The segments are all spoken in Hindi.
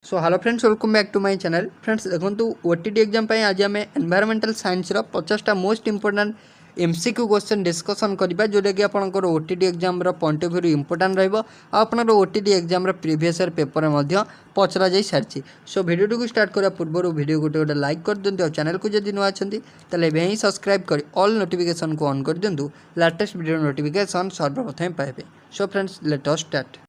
So hello friends, welcome back to my channel. Friends देखो ओटीटी एग्जाम आज आम एनवायरमेंटल साइंस 50टा most important MCQ question discussion करबा जोटा कि आपनकर OTT exam point of view important रहबो। आपनकर OTT exam previous year paper में पचरा जाई सारछि। सो वीडियो को स्टार्ट करा पूर्व वीडियो गोटे लाइक कर दिंतु और चैनल को जदि नुआ अछंती तले ही सब्सक्राइब कर ऑल नोटिफिकेशन को ऑन कर दिंतु। लेटेस्ट वीडियो नोटिफिकेशन सर्वप्रथम पाइबे। So friends let us start.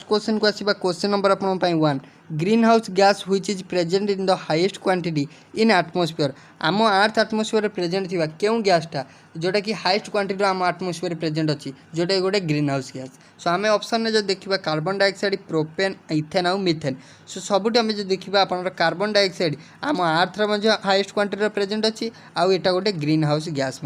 Question को आसवा क्वेश्चन नंबर अपन 1 green house gas which is present in the highest quantity in atmosphere. आम अर्थ एटमॉस्फेयर प्रेजेंट थिबा केउ गैसटा जोटा कि हाईएस्ट क्वांटिटी आम एटमॉस्फेयर प्रेजेंट अच्छी जोटा गोटे ग्रीन हाउस गैस। सो आम ऑप्शन में जो देखा कार्बन डाइऑक्साइड, प्रोपेन, इथेन आउ मिथेन। सो सबुठ आम जो देखा आप कार्बन डाइऑक्साइड आम अर्थ हाईएस्ट क्वांटिटी प्रेजेंट अच्छी आउ एटा गोटे green house gas.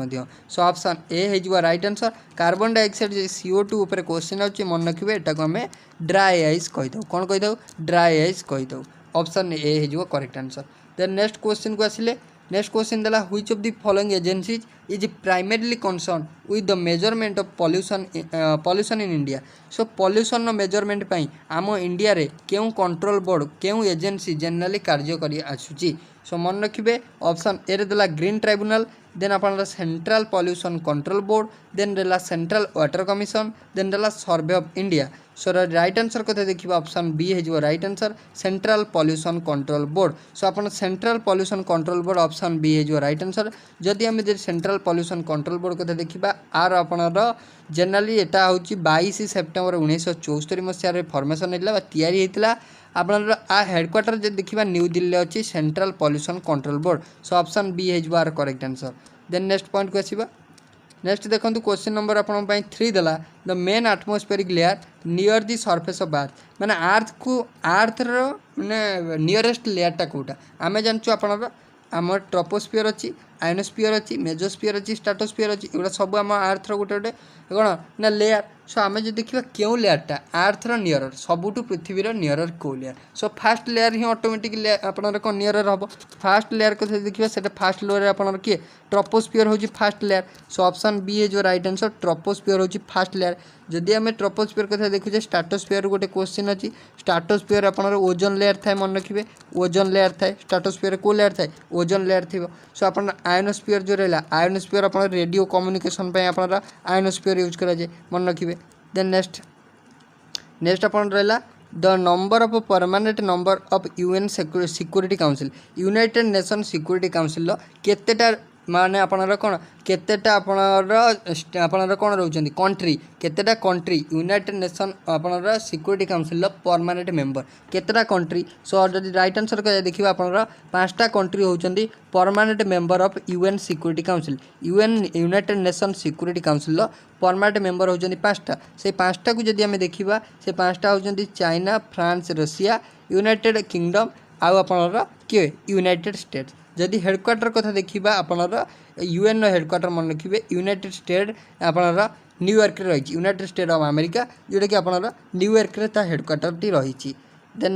So option A हो right answer. Carbon dioxide CO2 ऊपर क्वेश्चन अच्छे मन रखिए एटा को आम ड्राई आइस कहीदे। कौन कहीदे? ड्राई आइस कहीदे। ऑप्शन ए हो correct answer. Then next question को आसिले नेक्स्ट क्वेश्चन देला which of the following agencies is primarily concern with the measurement of pollution in India. So pollution measurement पई आम इंडिया रे केउ कंट्रोल बोर्ड केउ एजेंसी जनरली कार्य करी आसुची। सो मन रखिए ऑप्शन ए रे देला ग्रीन ट्राइब्यूनल, देन अपन Central Pollution Control Board, then देला सेंट्रल वाटर कमिशन, देन देला Survey of India. So right answer कथा देखिए ऑप्शन बी हो right answer Central Pollution Control Board. So अपन Central Pollution Control Board option B हो राइट आंसर। जदि आम सेंट्रल पॉल्यूशन कंट्रोल बोर्ड कथा देखा आर आपणर जनरली एटा हूँ 22 सेप्टेम्बर 1974 मसीह फर्मेसन होता आपनर आ हेडक्वार्टर जो देखा न्यू दिल्ली अच्छी Central Pollution Control Board. So option B हो आर correct answer. Then next point को आसवा नेक्स्ट देखो क्वेश्चन नंबर अपन 3 देला the main atmospheric layer near the surface of earth. माने आर्थर माने नियरेस्ट लेयरटा कौटा आम जानचु आपनर आम ट्रोपोस्फियर अच्छी, आयनोस्फियर अच्छी, मेजोस्फियर अच्छी, स्ट्राटोस्फियर अच्छी। एगुड़ा सब आम आर्थर गोटे गोटे कौन ना लेयर। सो आम जो देखा क्यों लेयरटा आर्थर नियर सबुठू पृथ्वीर नियर कौ लेयर। सो फास्ट लेयर ही ऑटोमेटिकली आपनर कौन नियर हम फास्ट लेयर को देखिए से फास्ट लेयर आपनर किए ट्रोपोस्फियर हूँ first layer. So option B जो राइट आंसर ट्रोपोस्फियर हूँ फास्ट लेयर। जदि आम ट्रोपोस्फियर कथा देखुचे स्ट्राटोस्फियर गोटे क्वेश्चन अच्छी स्ट्राटोस्फियर आपनर ओजोन लेयर थाए मन रखिए ओजोन लेयर थाए स्ट्राटोस्फियर को लेयर थाए ओजोन लेयर थी। सो अपन आयनोस्फियर जो रहा आयनोस्फियर आप रेडियो कम्युनिकेशन आप आयनोस्फियर यूज कराए मन रखिए। देन नेक्स्ट अपन रहा the number of permanent number of UN security Council United Nation Security Council केतेटा माने आपनर कौन केतेटा आपनर कौन रोचंदी कंट्री केतेटा कंट्री यूनाइटेड नेशन आपनर सिक्योरिटी काउंसिल परमानेंट मेंबर केतेटा कंट्री। सो जदि राइट आंसर कह देखिबा आपनर 5टा कंट्री होचंदी permanent member of UN security Council. United Nation Security Council permanent member होचंदी 5टा। से 5टा को जदि हमें देखिबा से 5टा होचंदी China, France, Russia, United Kingdom आउ आपनर के यूनाइटेड स्टेट्स। जदि हेडक्वार्टर कथा देखिबा आपनर यूएन हेडक्वार्टर मन रखिए यूनाइटेड स्टेट आपनर न्यूयॉर्क रही यूनाइटेड स्टेट ऑफ अमेरिका जोटा कि आपनर न्यूयॉर्क ता हेडक्वार्टर टी रही। देन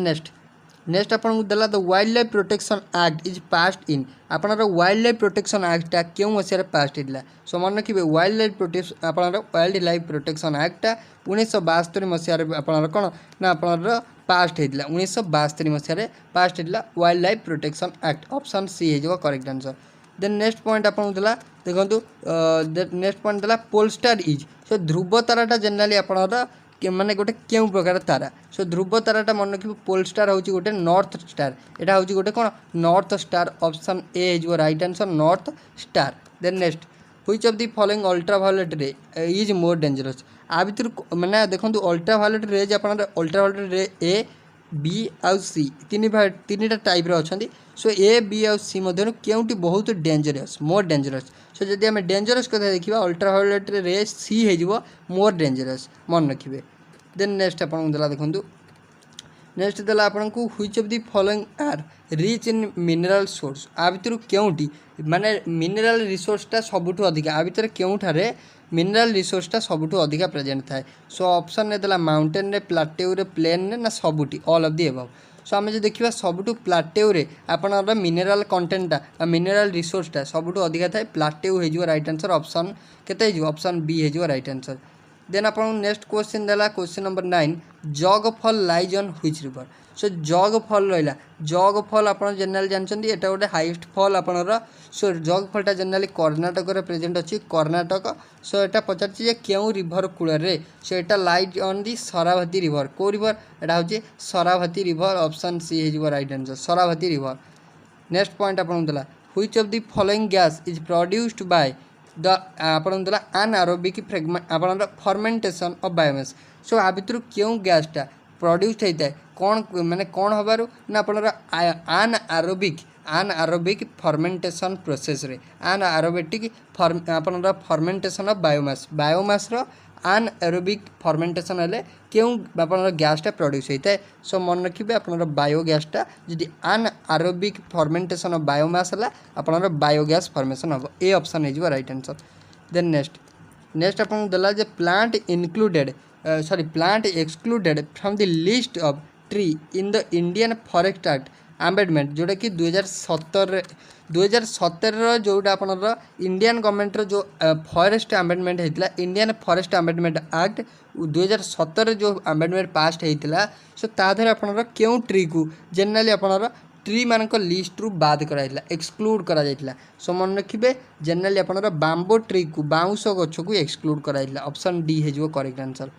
नेक्स्ट आपन देला the Wild Life Protection Act is passed in आपनर वाइल्ड लाइफ प्रोटेक्शन एक्टा क्यों मसीह पास्ट होता। सो मन रखिए वाइल्ड लाइफ प्रोटेक्शन एक्टा 1972 मसीह आपनर कौन ना आपनर पास्ट होता 1972 मसीह पास्ट होता Wild Life Protection Act. Option C हो correct answer. Then next point आपन देला देखो नेक्स्ट पॉइंट देला पोलस्टार इज। सो ध्रुव ताराटा जनरली आपनर माने गोटे क्यों प्रकार तारा। सो ध्रुव ताराटा मन रखिए पोलस्टार हूँ गोटे नॉर्थ स्टार यहाँ हूँ गोटे कौन नॉर्थ स्टार। ऑप्शन ए हो right answer north star. Then next which of the following ultraviolet ray is more dangerous. आ भर मैंने देखो अल्ट्रावायोलेट रेज आप अल्ट्रावायोलेट रे ए बी आउ सी तीन टाइप अच्छा। सो ए बी आउ सी मध्य केउटी बहुत डेंजरस मोर डेंजरस। सो जदि आम डेंजरस कथा देखा अल्ट्रावायोलेट रे सी हो मोर डेंजरस मन रखिए। देन नेक्स्ट आप देखो नेक्स्ट देला आपन को which of the following are rich in mineral source. आ भर केउटी माने मिनरल रिसोर्सटा सबुठु अधिका आ भर केउठारे मिनरल रिसोर्सटा सबुठु अधिका प्रेजेंट थाए। सो ऑप्शन ने देला माउंटेन रे प्लाटेउ रे प्लेन रे ना सबुठी ऑल ऑफ द एबव। सो आम जो देखा सबुठू प्लाटेउ आपणर मिनेराल कंटेंटा मिनेराल रिसोर्सटा सबुठू अधिका थाए प्लाटेउ हो राइट आंसर ऑप्शन केते हो ऑप्शन बी हो राइट आंसर। देन आप नेक्स्ट क्वेश्चन देला क्वेश्चन नंबर 9 जग फल लाइज ऑन व्हिच रिवर। सो जग फल रहा जग फल आप जनरल जानते यहाँ गोटे हाइएस्ट फल आपणर सो जग फलटा जनरली कर्णाटक प्रेजेंट अच्छी कर्णाटक। सो यहाँ पचार क्यों रिभर कूल सो यहाँ lies on the Sharavati river कौ रिभर यहाँ हूँ शरावती रिभर ऑप्शन सी हो right answer Sharavati river. Next point आपन देला which of the following gas is produced by the आपन देला anaerobic fragment fermentation of biomass. So आ भितर क्यों गैसटा प्रोड्यूस्ड होता है कौन माने कौन हबारु ना आपनर अनएरोबिक फर्मेंटेशन प्रोसेस रे अनएरोबिक आपनर फर्मेंटेशन ऑफ बायोमास बायोमास रो अनएरोबिक फर्मेंटेशन हेले क्यों आपनर गैसटा प्रोड्यूस होता है। सो मन रखिए आपनर बायोगैसटा जदि अनएरोबिक फर्मेंटेशन ऑफ बायोमास है आपनर बायोगैस फॉर्मेशन हम ए ऑप्शन हो राइट आंसर। देन नेक्स्ट आपन देला जे plant included sorry plant excluded from the list of tree in the Indian Forest Act amendment जोटा कि 2017 जोटा आपनर इंडियन गवर्नमेंट जो फॉरेस्ट आमेंडमेंट होता इंडियन फॉरेस्ट आमेंडमेंट एक्ट 2017 जो आमेंडमेंट पास होता सो ताधर आपनर क्यों ट्री को जनरली आपनर ट्री मानक लिस्ट रु बाद कराइला एक्सक्लूड करा जाइतला। सो मन रखिए जनरली आपनर बांबो ट्री को बाउंश गछ को एक्सक्लूड कराइला ऑप्शन डी हो करेक्ट आंसर।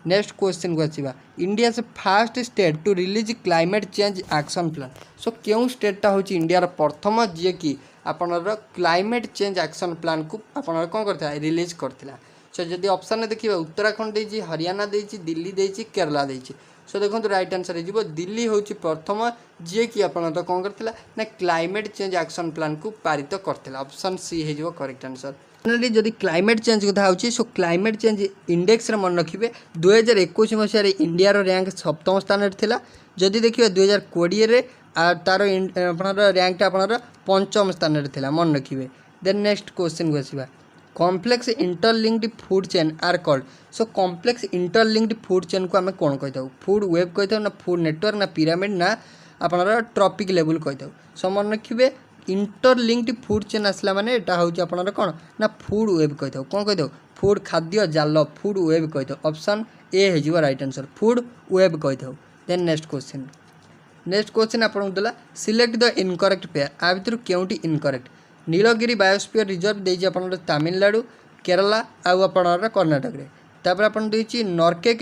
नेक्स्ट क्वेश्चन को आसवा इंडिया से first state to release climate change action plan. So क्यों स्टेटा हूँ इंडिया प्रथम जी कि आपनर क्लाइमेट चेंज एक्शन प्लान को आपनर कौन करता रिलीज करता। सो जदि ऑप्शन देखिए उत्तराखंड देछि हरियाणा देछि दिल्ली देछि केरला देछि। सो देखो राइट आंसर हो दिल्ली हूँ प्रथम जी कि आपनर कौन करथिला ना क्लाइमेट चेंज एक्शन प्लान को पारित करथिला ऑप्शन सी हो करेक्ट आंसर। फाइनली जदि क्लाइमेट चेंज कथा होची सो क्लाइमेट चेंज इंडेक्स रे मन रखिए 2021 मसीह इंडिया रैंक 7म स्थान थिला जदि देखिए 2020 रे तार आपनर रैंकटा आपनर 5म स्थान रे थिला मन रखिए। देन नेक्स्ट क्वेश्चन को आसीबा complex interlinked food chain are called. So complex interlinked food chain को आम कौन कही फूड वेब कही ना फूड नेटवर्क ना पिरामिड ना आपनर ट्रॉपिक लेवल कही। सो मन रखिए इंटरलिंक्ड फूड चेन आसला माने एटा होची आपनर कौन ना फूड वेब कही कौन कही फूड खाद्य जाल फूड वेब कही ऑप्शन ए हो राइट आंसर फूड वेब कही। देन नेक्स्ट क्वेश्चन आपन देला सिलेक्ट द इनकरेक्ट पेयर आ भितर केउटी इनकरेक्ट नीलगिरी बायोस्फीयर रिजर्व देछि आपनर तमिलनाडु केरला आउ आपनर कर्नाटक रे तापर आपन देछि नॉर्केक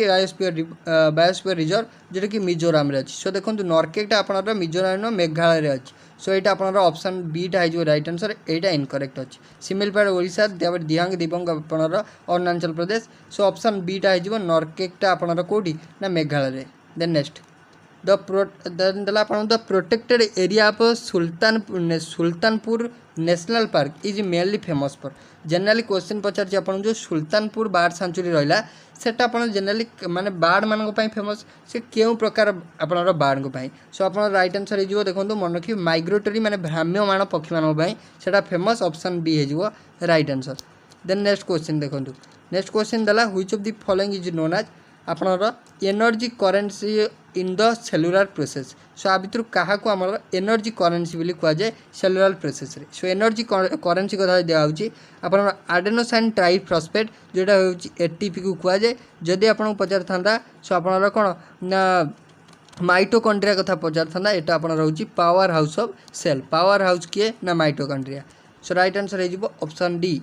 बायोस्फीयर रिजर्व जोटा कि मिजोराम रे अछि। सो देखंतु नॉर्केकटा आपनर मिजोराम मेघालय रे अछि। सो यहाँ आपनर ऑप्शन बीटा हो राइट आंसर यहाँ इनकरेक्ट अच्छी सिमिलपाड़ ओडिशा दिहांग दिबंग आपनर अरुणाचल प्रदेश। सो ऑप्शन बीटा हो नॉर्केकटा आपनर कोठी ना Meghalaya. Then next the protected area of Sultanpur national park is mainly famous for. Generally question पचार आपन जो सुल्तानपुर बार्ड सेंचुरी रहा सेटा आपन जनरली माने बार्ड मान फेमस से क्यों प्रकार आपनर बार्ड को। सो आप राइट आंसर हो देखो मन रखिए माइग्रेटरी माने भ्राम्यमाण पक्षी मान सेटा फेमस ऑप्शन बी हो right answer. Then next question देखो नेक्स्ट क्वेश्चन देला which of the following is known as आपनर energy currency in the cellular process. So आ भितर क्या आमर एनर्जी करेन्सी बोली कहुए सेलुलर प्रोसेस रे। सो एनर्जी करेन्सी कथा दिखाई आप आडेनोसाइन ट्राइफॉस्फेट जोटा हूँ एटीपी को कहुए जदि आपको पचार था सो आप कौन ना माइटोकॉन्ड्रिया कथा पचार था यहाँ आप रोचे power house of cell power house किए ना माइटोकॉन्ड्रिया। सो राइट आंसर हो option D.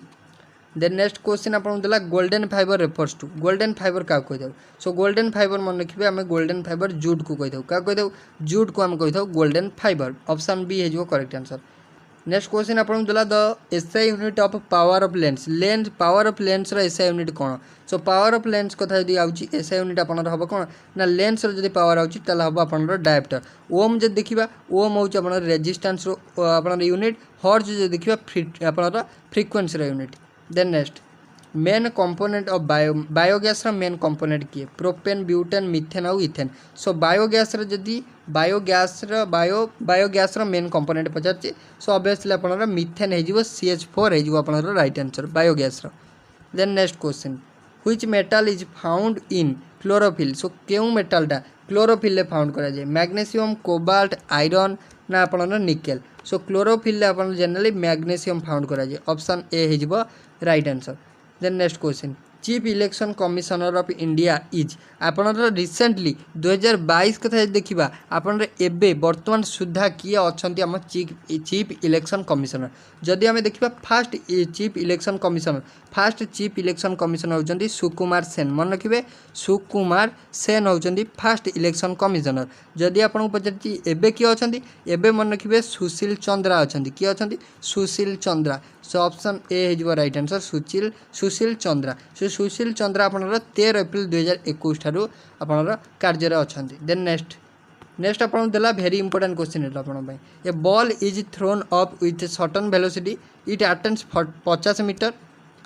Then next question आपको देला golden fibre refers to golden fibre क्या कही। सो गोल्डन फाइबर मन रखिए आम गोल्डन फाइबर जूट को कही क्या कही जूट को आम कही गोल्डन फाइबर ऑप्शन बी हो करेक्ट आंसर। नेक्स्ट क्वेश्चन आपको देला the SI unit of power of lens power of lens SI unit कौन। सो पावर ऑफ लेंस कथा यदि आउची एसआई यूनिट आपनर हम कौन ना लेंस जब पावर आउची ताला हम आपनर डायप्टर ओम जब देखा ओम हूँ आप रेजिस्टेंस आपनर यूनिट हर्ज जो देखा आपनर frequency unit. Then next main component of biogas main component किए प्रोपेन ब्यूटेन मिथेन और इथेन। सो बायोगैस जदि बायोगैस मेन कंपोनेंट पचार सो ऑब्वियसली आपनर मिथेन हो CH4 हो आपनर right answer biogas. Then next question which metal is found in chlorophyll. So क्यों मेटालटा क्लोरोफिल फाउंड करा जाए मैग्नेशियम कोबाल्ट आयरन ना आपनर निकेल सो क्लोरोफिल आपन जनरली मैग्नेशियम फाउंड करा जाए ऑप्शन ए हिजबो right answer. Then next question chief election commissioner of India is आपनर रिसेंटली 2022 कथा देखा आपनर एबे वर्तमान सुधा किए अच्छा आम चीफ इलेक्शन कमिशनर जदि आम देखा फास्ट चीफ इलेक्शन कमिशनर होती सुकुमार सेन मन रखिए सुकुमार सेन होती फास्ट इलेक्शन कमिशनर जदि आपको पचार एबे किए अच्छा एबे मन रखिए सुशील चंद्रा अच्छा किए अच्छा Sushil Chandra so option A हो राइट आंसर सुशील चंद्रा सो सुशील चंद्रा आपनर 13 एप्रिल 2021 ठारू आपनर कार्य अच्छा। देन नेक्स्ट आपको देला भेरी इंपोर्टेंट क्वेश्चन है आप a ball is thrown up with certain velocity it attempts 50 metre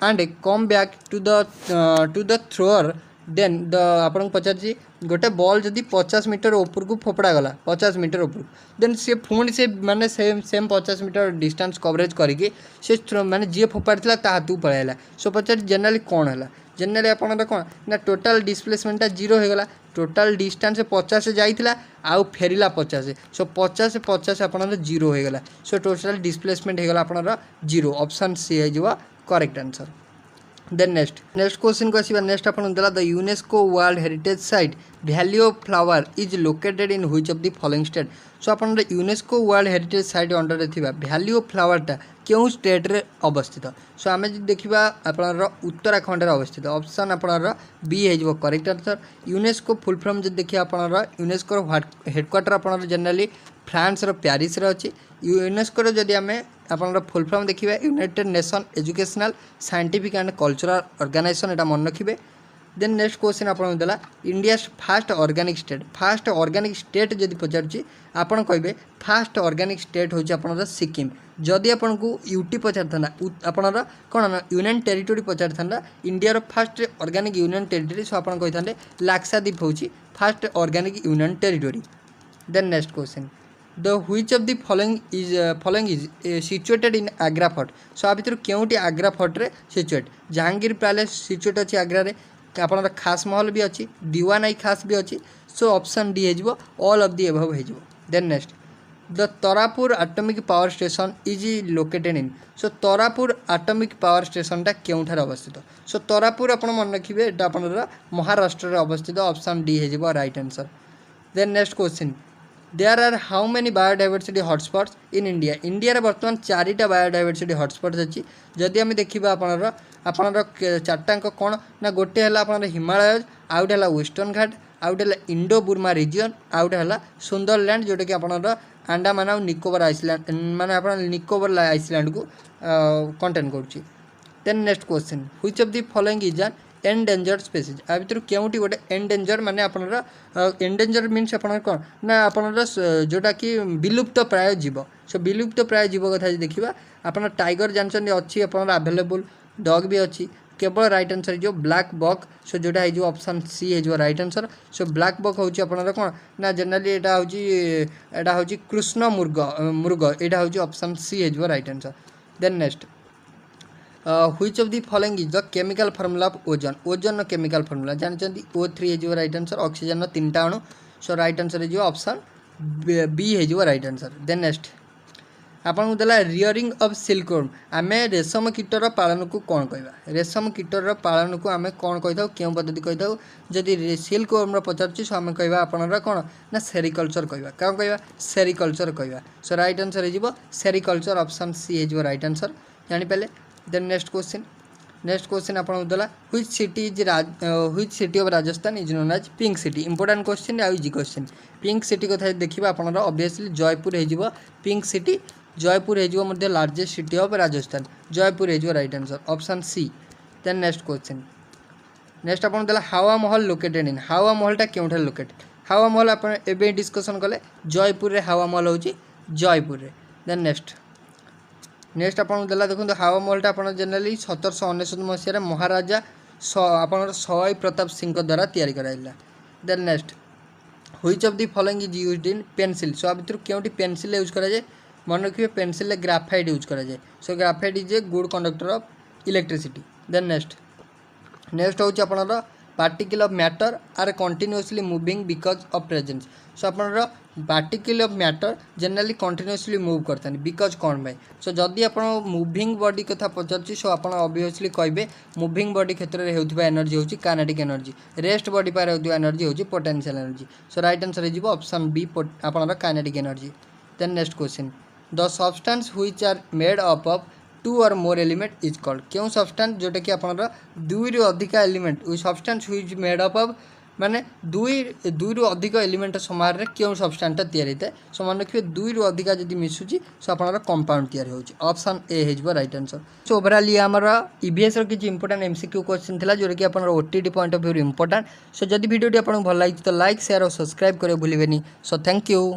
and come back to the thrower then the आपको पचार गोटे बॉल जदि 50 मीटर ऊपर को फोपड़ा गला 50 मीटर ऊपर देन सी पुणी से माने सेम 50 मीटर डिस्टेंस कवरेज करके से माने जी फोपाड़ी ता हाथ पलैला सो पचार जनरली कौन है जनरली आपन कौन ना टोटाल डिस्प्लेसमेंटा 0 हो गला टोटाल डिस्टेंस 50 जाइथिला आउ फेरिला 50 सो 50 50 आपन 0 हो गला सो टोटाल डिस्प्लेसमेंट हो गला आपन 0 ऑप्शन सी है correct answer. Then next question को आसवा नेक्स्ट आपन देला the UNESCO world heritage site valley of flower is located in which of the following state so आपन UNESCO world heritage site under रे थिबा वैली ऑफ फ्लावरटा क्यों स्टेट रे अवस्थित सो आमे जे देखिबा आपन उत्तराखंड रे अवस्थित ऑप्शन आपन बी है correct answer. UNESCO full form जे देखिए आपन यूनेस्को हेडक्वार्टर आपन जनरली फ्रांस रो पेरिस रे अछि यूनेस्को रो जदि आमे आपन फुल फॉर्म देखिबा United Nation Educational Scientific and Cultural Organisation एटा मन रखिबे। देन नेक्स्ट क्वेश्चन आपन देला इंडिया फास्ट ऑर्गेनिक स्टेट जदि पचारछि आपन कहबे फास्ट ऑर्गेनिक स्टेट होछि आपन सिक्किम जदि आपन को यूटी पचारथना आपन कोन यूनियन टेरिटोरी पचारथना इंडिया रो first organic union territory so आपन कहिथांदे लाक्षाद्वीप होछि first organic union territory. Then next question the which of the following is situated in Agra fort so आ भितर केउटी आग्रा फोर्ट रे सिचुएट जहांगीर पैलेस सिचुएट अछि आग्रा रे आपन खास महल भी अच्छी दीवानाई खास भी अच्छी सो ऑप्शन डी हो ऑल ऑफ द एबव हो। Then next the Tarapur atomic power station is located in so Tarapur atomic power स्टेशनटा केउठार अवस्थित सो तरापुर आपन मन रखिबे एटा आपन महाराष्ट्र रे अवस्थित ऑप्शन डी हो right answer. Then next question there are how many biodiversity hotspots in India India रे वर्तमान 4टा बायोडाइवर्सिटी हॉटस्पॉट्स अच्छी जदि आम देखा आपनर चारटाक कौन ना गोटे है आपन हिमालय आउटे है वेस्टर्न घाट आउटे है इंडो बुर्मा रिजन आउटे है सुंदरलैंड जोटा कि आपनर अंडमान और निकोबर आइसलैंड माने आपन निकोबर आइसलैंड को कंटेन करुच्ची। Then next question which of the following is an endangered species आ भितर केउटी गोटे एंडेंजर माने आपनर एंडेंजर मीन्स आपनर कौन ना आपनर जोटा कि विलुप्त प्राय जीव सो विलुप्त प्राय जीव कथा देखिबा आपन टाइगर जानछन अच्छी आपनर अवेलेबल डॉग भी अच्छी केवल राइट आंसर जो ब्लैक बक सो जोटा है ऑप्शन सी है right answer. So black buck होची आपनर कौन ना जनरली एटा होची कृष्ण मृग एटा होची ऑप्शन सी है right answer. Then next which of the following is the chemical formula of ozone chemical formula जानछन O3 है राइट आंसर ऑक्सीजन 3टा अणु सो राइट आंसर है ऑप्शन बी है राइट आंसर। देन नेक्स्ट आपन देला रियरिंग ऑफ सिल्कवर्म आमे रेशम कीटर पालन को कौन कहबा रेशम कीटर पालन को आमे कौन कहिथाउ केउ पद्धति कहिथाउ जदि सिल्कवर्म पचारछि सो आमे कहबा आपनरा कौन ना सेरिकल्चर कहबा कौन कहबा सेरिकल्चर कहबा सो राइट आंसर है सेरिकल्चर ऑप्शन सी है राइट आंसर जानि पले। देन नेक्स्ट क्वेश्चन आपन देला which city of Rajasthan is known as pink city important question आ इजी क्वेश्चन पिंक सिटी कथा देखिबा आपन ऑब्वियसली जयपुर है पिंक सिटी जयपुर है largest city of Rajasthan Jaipur है right answer option C. Then next question next आपन देला हावा महल लोकेटेड इन हावा महलटा केउठा लोकेटेड हावा महल आपन एबे डिस्कशन कले जयपुर रे हावा महल होची जयपुर रे। देन नेक्स्ट आपन देला देखो हावा महलटा आपन जनरली 1799 मसीह महाराजा आपन सवाई प्रताप सिंह द्वारा तैयारी कराइला। Then next which of the following is used in pencil so आ भितर केउटी पेंसिल यूज करा जाय मन रखिए पेंसिल ग्राफाइट यूज करा जाए so graphite is a good conductor of electricity. Then next होची आपनर particle of matter are continuously moving because of presence. So आपनर particle of matter generally continuously move करते हैं बिकॉज कौन भाई। सो जदि आप मूविंग बॉडी कथा पचार सो आप ऑब्वियसली कहे मूविंग बॉडी क्षेत्र में होता एनर्जी होची काइनेटिक एनर्जी, रेस्ट बॉडी पर होता एनर्जी होची potential energy. So right answer हो ऑप्शन बी आपनर kinetic energy. Then next question, the substance which are made up of 2 or more element is called. क्यों सब्सटेंस जोटा कि आपनर 2 रु अधिक element substance which made up of माने 2 रु अधिक एलिमेंट समार क्यों सब्सटेंसटा तैयारी होता है। सो मन रखिए 2 रु अधिक जब मिसुची सो आपनर कंपाउंड तैयारी होची। ऑप्शन ए हो राइट आंसर। सो ओवरऑल ये आमर ईवीएस किसी इंपोर्टेंट एमसीक्यू क्वेश्चन था जोटा कि आपनर OTT point of view important. So जदि वीडियो आपको भल लगी तो लाइक शेयर और सब्सक्राइब करें भूलें। So thank you.